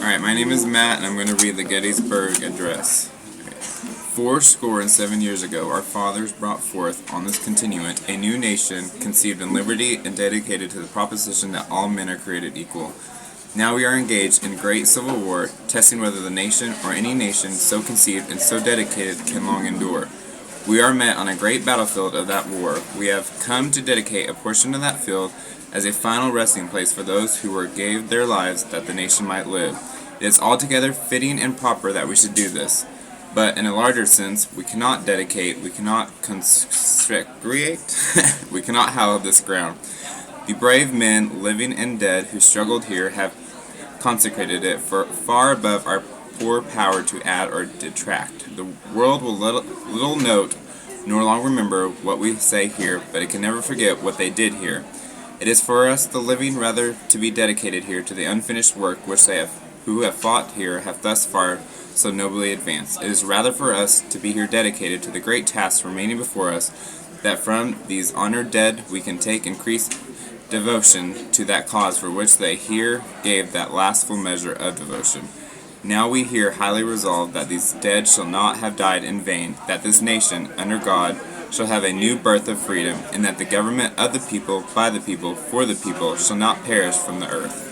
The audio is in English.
Alright, my name is Matt, and I'm going to read the Gettysburg Address. 407 years ago, our fathers brought forth on this continuant a new nation, conceived in liberty and dedicated to the proposition that all men are created equal. Now we are engaged in great civil war, testing whether the nation or any nation so conceived and so dedicated can long endure. We are met on a great battlefield of that war. We have come to dedicate a portion of that field as a final resting place for those who gave their lives that the nation might live. It is altogether fitting and proper that we should do this. But in a larger sense, we cannot dedicate, we cannot consecrate, we cannot hallow this ground. The brave men, living and dead, who struggled here have consecrated it for far above our poor power to add or detract. The world will little note nor long remember what we say here, but it can never forget what they did here. It is for us, the living, rather to be dedicated here to the unfinished work which who have fought here have thus far so nobly advanced. It is rather for us to be here dedicated to the great tasks remaining before us, that from these honored dead we can take increased devotion to that cause for which they here gave that last full measure of devotion. Now we here highly resolve that these dead shall not have died in vain, that this nation, under God, shall have a new birth of freedom, and that the government of the people, by the people, for the people, shall not perish from the earth.